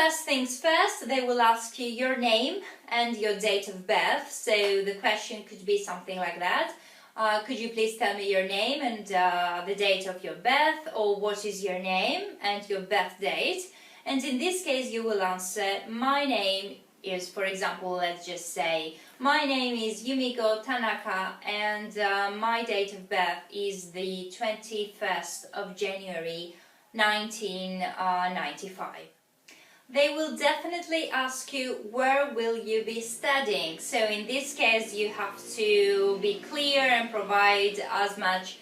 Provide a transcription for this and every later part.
First things first, they will ask you your name and your date of birth. So the question could be something like that. Could you please tell me your name and the date of your birth, or what is your name and your birth date? And in this case you will answer, my name is, for example, let's just say, my name is Yumiko Tanaka and my date of birth is the 21st of January 1995. They will definitely ask you, where will you be studying? So in this case you have to be clear and provide as much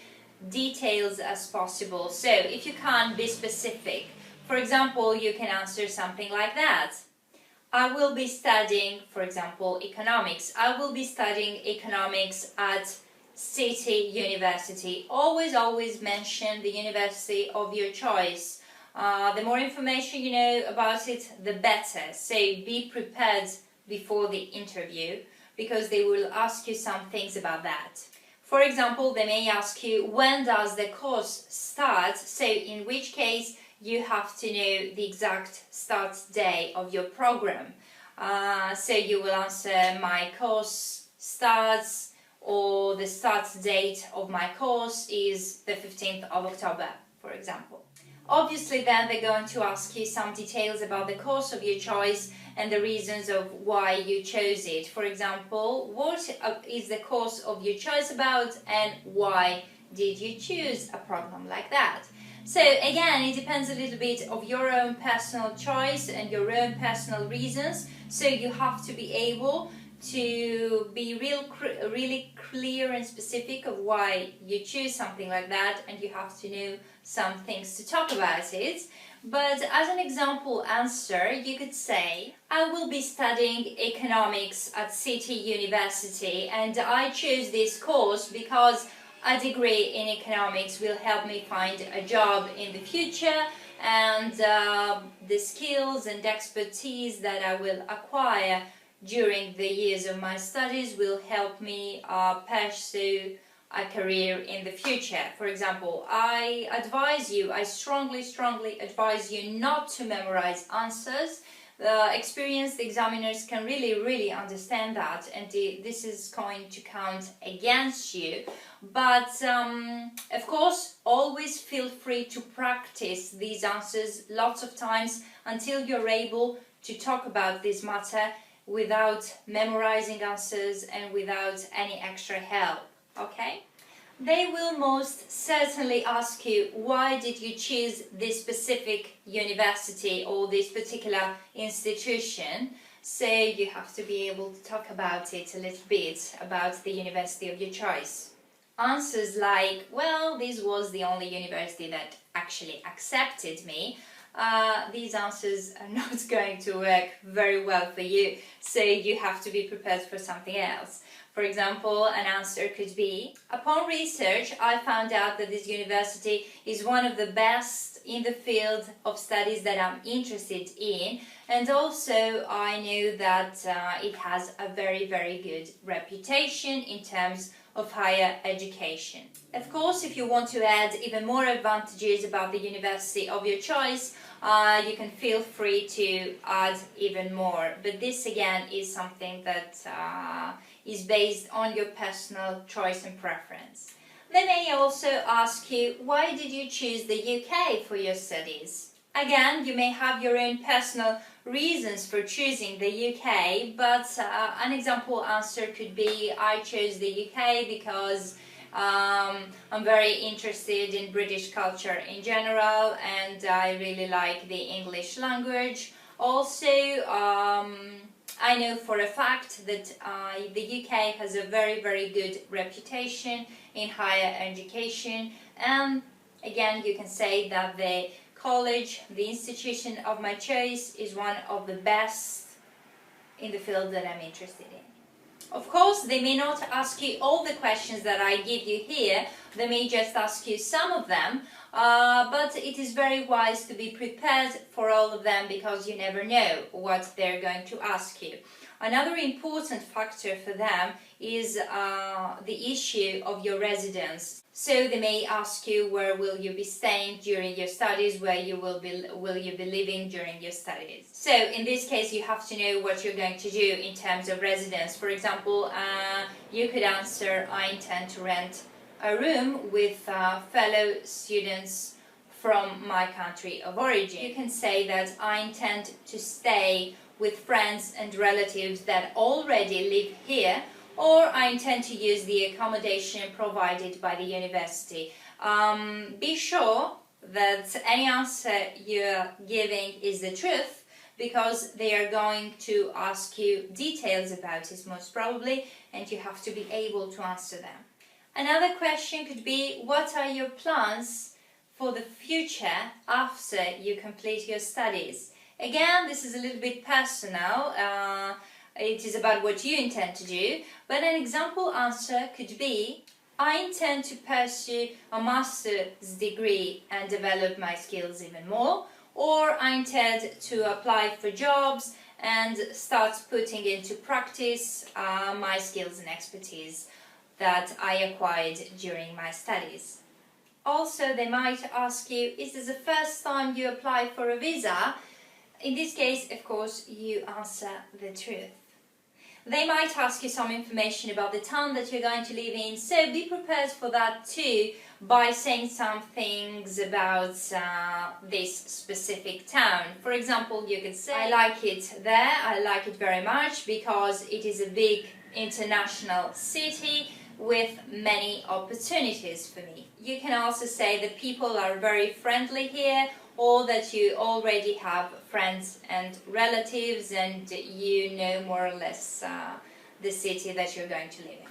details as possible. So if you can't be specific, for example, you can answer something like that. I will be studying, for example, economics. I will be studying economics at City University. Always mention the university of your choice. The more information you know about it, the better. So be prepared before the interview, because they will ask you some things about that. For example, they may ask you, when does the course start? So in which case you have to know the exact start day of your program. So you will answer, my course starts, or the start date of my course is the 15th of October, for example. Obviously then they're going to ask you some details about the course of your choice and the reasons of why you chose it. For example, what is the course of your choice about and why did you choose a program like that? So again, it depends a little bit of your own personal choice and your own personal reasons. So you have to be able to be really clear and specific of why you choose something like that, and you have to know some things to talk about it. But as an example answer, you could say, I will be studying economics at City University and I chose this course because a degree in economics will help me find a job in the future, and the skills and expertise that I will acquire during the years of my studies will help me pursue a career in the future. For example, I strongly advise you not to memorize answers. Experienced examiners can really understand that, and this is going to count against you. But of course, always feel free to practice these answers lots of times until you're able to talk about this matter without memorizing answers and without any extra help, okay? They will most certainly ask you, why did you choose this specific university or this particular institution? So you have to be able to talk about it a little bit, about the university of your choice. Answers like, well, this was the only university that actually accepted me. These answers are not going to work very well for you, so you have to be prepared for something else. For example, an answer could be, upon research, I found out that this university is one of the best in the field of studies that I'm interested in, and also I know that it has a very good reputation in terms of higher education. Of course, if you want to add even more advantages about the university of your choice, you can feel free to add even more. But this again is something that is based on your personal choice and preference. They may also ask you, why did you choose the UK for your studies? Again, you may have your own personal reasons for choosing the UK, but an example answer could be, I chose the UK because I'm very interested in British culture in general and I really like the English language. Also, I know for a fact that the UK has a very good reputation in higher education, and again you can say that the college, the institution of my choice, is one of the best in the field that I'm interested in. Of course, they may not ask you all the questions that I give you here, They may just ask you some of them, but it is very wise to be prepared for all of them because you never know what they're going to ask you. Another important factor for them is the issue of your residence. So they may ask you where will you be staying during your studies, where you will you be living during your studies. So in this case you have to know what you're going to do in terms of residence. For example, you could answer, I intend to rent a room with fellow students from my country of origin. You can say that I intend to stay with friends and relatives that already live here, or I intend to use the accommodation provided by the university. Be sure that any answer you're giving is the truth, because they are going to ask you details about it most probably, and you have to be able to answer them. Another question could be, what are your plans for the future after you complete your studies? Again, this is a little bit personal, it is about what you intend to do, but an example answer could be, I intend to pursue a master's degree and develop my skills even more, or I intend to apply for jobs and start putting into practice my skills and expertise that I acquired during my studies. Also, they might ask you, is this the first time you apply for a visa? In this case, of course, you answer the truth. They might ask you some information about the town that you're going to live in, so be prepared for that too by saying some things about this specific town. For example, you could say, I like it there, I like it very much because it is a big international city with many opportunities for me. You can also say that people are very friendly here, or that you already have friends and relatives and you know more or less the city that you're going to live in.